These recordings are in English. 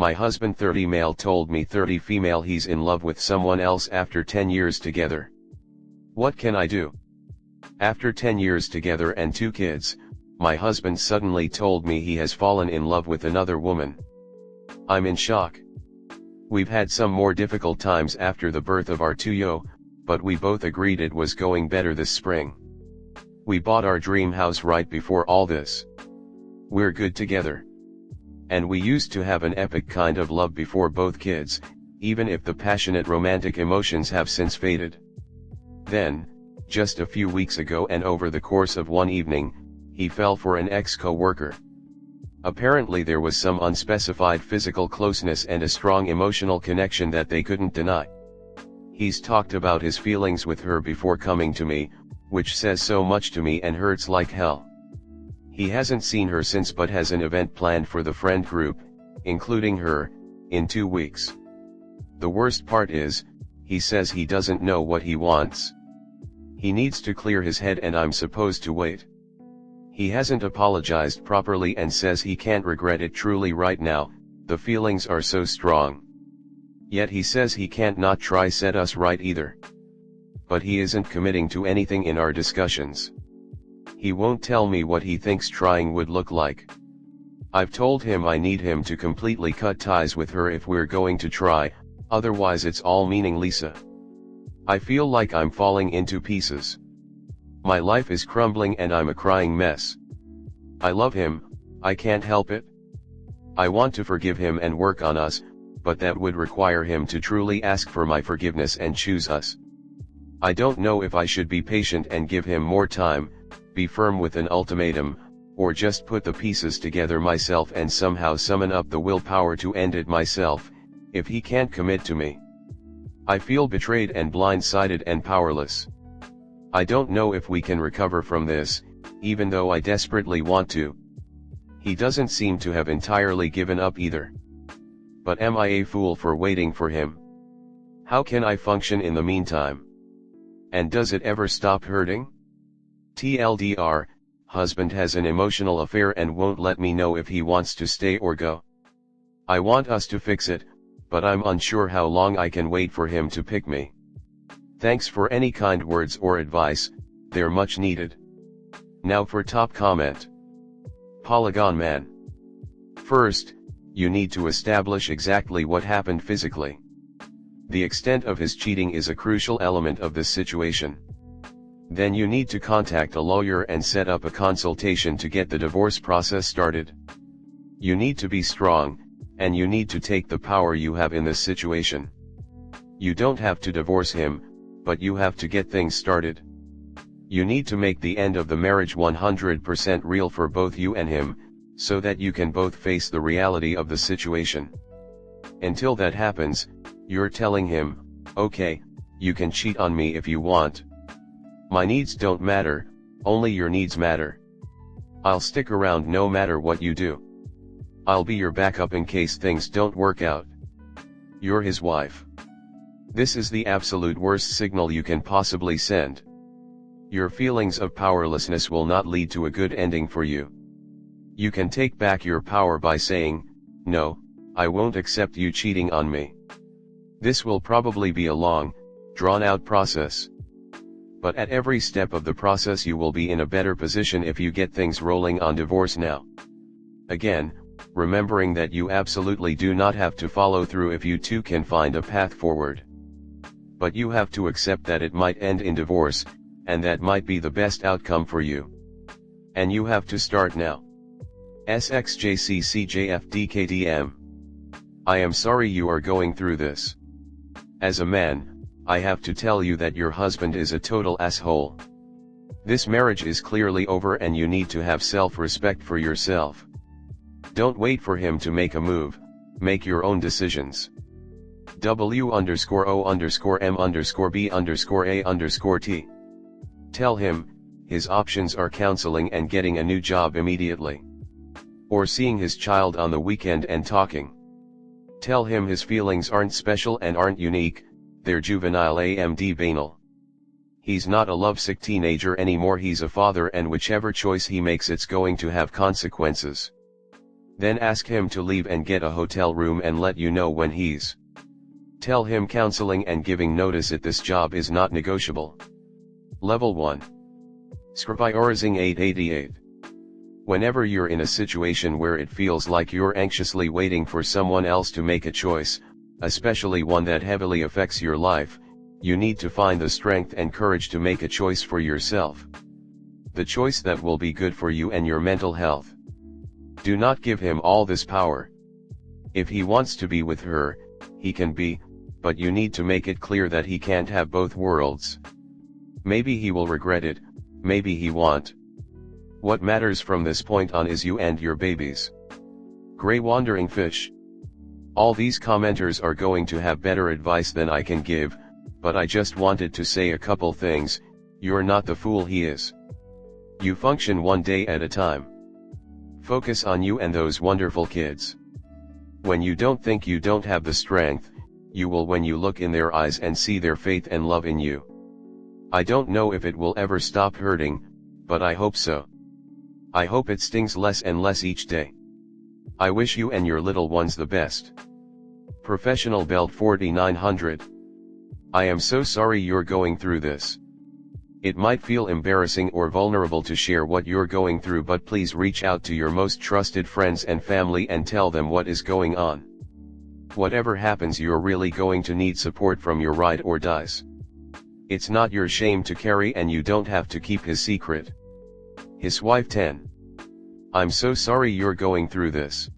My husband 30 male told me 30 female he's in love with someone else after 10 years together. What can I do? After 10 years together and 2 kids, my husband suddenly told me he has fallen in love with another woman. I'm in shock. We've had some more difficult times after the birth of our 2-yo, but we both agreed it was going better this spring. We bought our dream house right before all this. We're good together. And we used to have an epic kind of love before both kids, even if the passionate romantic emotions have since faded. Then, just a few weeks ago and over the course of one evening, he fell for an ex-co-worker. Apparently there was some unspecified physical closeness and a strong emotional connection that they couldn't deny. He's talked about his feelings with her before coming to me, which says so much to me and hurts like hell. He hasn't seen her since but has an event planned for the friend group, including her, in 2 weeks. The worst part is, he says he doesn't know what he wants. He needs to clear his head and I'm supposed to wait. He hasn't apologized properly and says he can't regret it truly right now, the feelings are so strong. Yet he says he can't not try set us right either. But he isn't committing to anything in our discussions. He won't tell me what he thinks trying would look like. I've told him I need him to completely cut ties with her if we're going to try, otherwise it's all meaningless. I feel like I'm falling into pieces. My life is crumbling and I'm a crying mess. I love him, I can't help it. I want to forgive him and work on us, but that would require him to truly ask for my forgiveness and choose us. I don't know if I should be patient and give him more time, be firm with an ultimatum, or just put the pieces together myself and somehow summon up the willpower to end it myself, if he can't commit to me. I feel betrayed and blindsided and powerless. I don't know if we can recover from this, even though I desperately want to. He doesn't seem to have entirely given up either. But am I a fool for waiting for him? How can I function in the meantime? And does it ever stop hurting? TLDR, husband has an emotional affair and won't let me know if he wants to stay or go. I want us to fix it, but I'm unsure how long I can wait for him to pick me. Thanks for any kind words or advice, they're much needed. Now for top comment. Polygon Man. First, you need to establish exactly what happened physically. The extent of his cheating is a crucial element of this situation. Then you need to contact a lawyer and set up a consultation to get the divorce process started. You need to be strong, and you need to take the power you have in this situation. You don't have to divorce him, but you have to get things started. You need to make the end of the marriage 100% real for both you and him, so that you can both face the reality of the situation. Until that happens, you're telling him, okay, you can cheat on me if you want. My needs don't matter, only your needs matter. I'll stick around no matter what you do. I'll be your backup in case things don't work out. You're his wife. This is the absolute worst signal you can possibly send. Your feelings of powerlessness will not lead to a good ending for you. You can take back your power by saying, no, I won't accept you cheating on me. This will probably be a long, drawn-out process. But at every step of the process you will be in a better position if you get things rolling on divorce now. Again, remembering that you absolutely do not have to follow through if you two can find a path forward. But you have to accept that it might end in divorce, and that might be the best outcome for you. And you have to start now. SXJCCJFDKDM. I am sorry you are going through this. As a man, I have to tell you that your husband is a total asshole. This marriage is clearly over and you need to have self-respect for yourself. Don't wait for him to make a move, make your own decisions. W_O_M_B_A_T. Tell him, his options are counseling and getting a new job immediately. Or seeing his child on the weekend and talking. Tell him his feelings aren't special and aren't unique, they're juvenile and banal. He's not a lovesick teenager anymore, he's a father and whichever choice he makes it's going to have consequences. Then ask him to leave and get a hotel room and let you know when he's. Tell him counseling and giving notice at this job is not negotiable. Level 1. Prioritizing 888. Whenever you're in a situation where it feels like you're anxiously waiting for someone else to make a choice, especially one that heavily affects your life, you need to find the strength and courage to make a choice for yourself. The choice that will be good for you and your mental health. Do not give him all this power. If he wants to be with her, he can be, but you need to make it clear that he can't have both worlds. Maybe he will regret it, maybe he won't. What matters from this point on is you and your babies. Gray Wandering Fish. All these commenters are going to have better advice than I can give, but I just wanted to say a couple things. You're not the fool he is. You function one day at a time. Focus on you and those wonderful kids. When you don't think you don't have the strength, you will when you look in their eyes and see their faith and love in you. I don't know if it will ever stop hurting, but I hope so. I hope it stings less and less each day. I wish you and your little ones the best. Professional Belt 4900. I am so sorry you're going through this. It might feel embarrassing or vulnerable to share what you're going through, but please reach out to your most trusted friends and family and tell them what is going on. Whatever happens, you're really going to need support from your ride or dies. It's not your shame to carry, and you don't have to keep his secret. His wife 10. I'm so sorry you're going through this.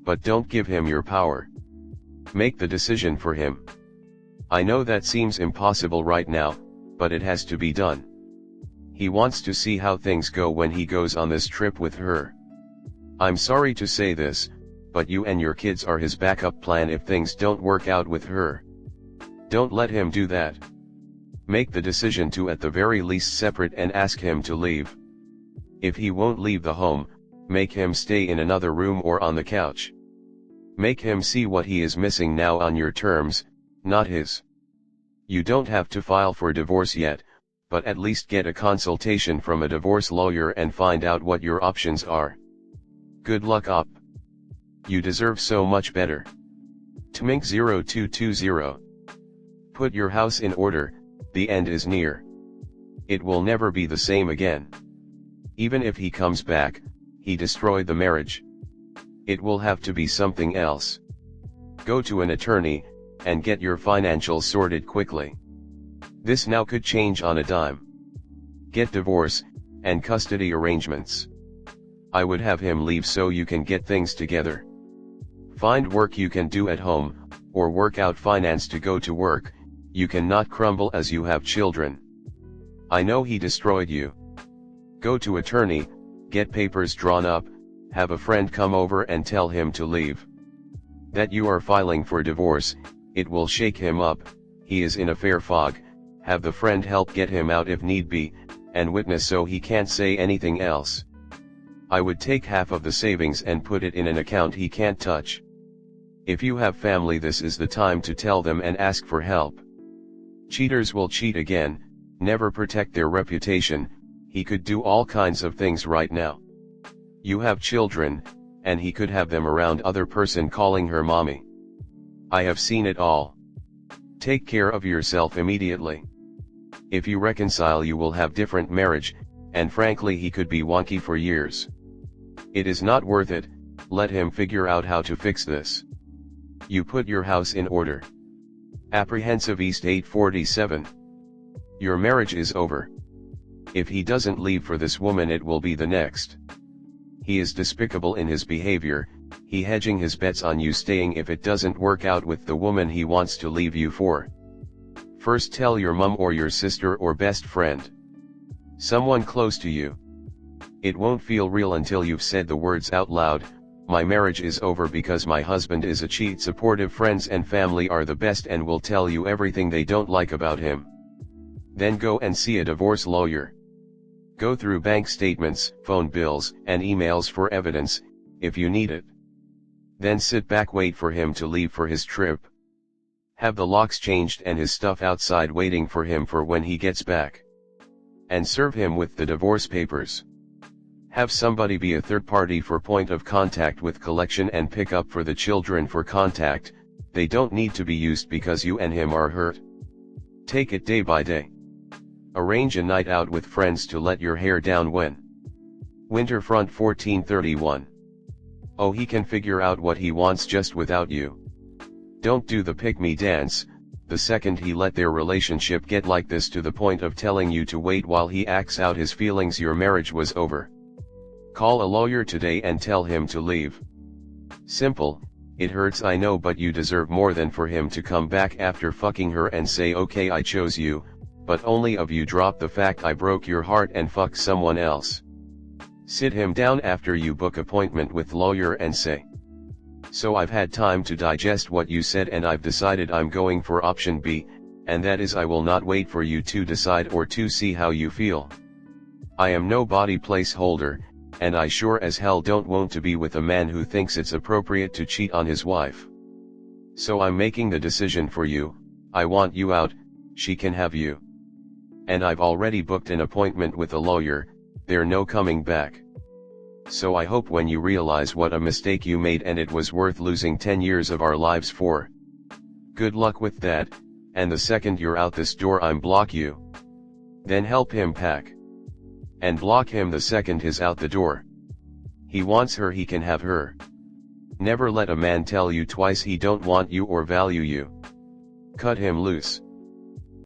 But don't give him your power. Make the decision for him. I know that seems impossible right now, but it has to be done. He wants to see how things go when he goes on this trip with her. I'm sorry to say this, but you and your kids are his backup plan if things don't work out with her. Don't let him do that. Make the decision to at the very least separate and ask him to leave. If he won't leave the home, make him stay in another room or on the couch. Make him see what he is missing now on your terms, not his. You don't have to file for divorce yet, but at least get a consultation from a divorce lawyer and find out what your options are. Good luck op. You deserve so much better. Tmink 0220. Put your house in order, the end is near. It will never be the same again. Even if he comes back, he destroyed the marriage. It will have to be something else. Go to an attorney, and get your financials sorted quickly. This now could change on a dime. Get divorce, and custody arrangements. I would have him leave so you can get things together. Find work you can do at home, or work out finance to go to work. You cannot crumble as you have children. I know he destroyed you. Go to attorney, get papers drawn up, have a friend come over and tell him to leave. That you are filing for divorce, it will shake him up. He is in a fair fog. Have the friend help get him out if need be, and witness so he can't say anything else. I would take half of the savings and put it in an account he can't touch. If you have family, this is the time to tell them and ask for help. Cheaters will cheat again, never protect their reputation. He could do all kinds of things right now. You have children, and he could have them around other person calling her mommy. I have seen it all. Take care of yourself immediately. If you reconcile, you will have different marriage, and frankly he could be wonky for years. It is not worth it. Let him figure out how to fix this. You put your house in order. Apprehensive East 847. Your marriage is over. If he doesn't leave for this woman, it will be the next. He is despicable in his behavior. He hedging his bets on you staying if it doesn't work out with the woman he wants to leave you for. First tell your mom or your sister or best friend. Someone close to you. It won't feel real until you've said the words out loud. My marriage is over because my husband is a cheat. Supportive friends and family are the best and will tell you everything they don't like about him. Then go and see a divorce lawyer. Go through bank statements, phone bills, and emails for evidence, if you need it. Then sit back, wait for him to leave for his trip. Have the locks changed and his stuff outside waiting for him for when he gets back. And serve him with the divorce papers. Have somebody be a third party for point of contact with collection and pick up for the children for contact. They don't need to be used because you and him are hurt. Take it day by day. Arrange a night out with friends to let your hair down when. Winterfront 1431. Oh, he can figure out what he wants just without you. Don't do the pick-me dance. The second he let their relationship get like this to the point of telling you to wait while he acts out his feelings, your marriage was over. Call a lawyer today and tell him to leave. Simple. It hurts, I know, but you deserve more than for him to come back after fucking her and say, okay, I chose you, but only if you drop the fact I broke your heart and fuck someone else. Sit him down after you book appointment with lawyer and say, so I've had time to digest what you said and I've decided I'm going for option B, and that is I will not wait for you to decide or to see how you feel. I am no body placeholder, and I sure as hell don't want to be with a man who thinks it's appropriate to cheat on his wife. So I'm making the decision for you. I want you out, she can have you. And I've already booked an appointment with a lawyer, there's no coming back. So I hope when you realize what a mistake you made and it was worth losing 10 years of our lives for. Good luck with that, and the second you're out this door I'm block you. Then help him pack. And block him the second he's out the door. He wants her, he can have her. Never let a man tell you twice he don't want you or value you. Cut him loose.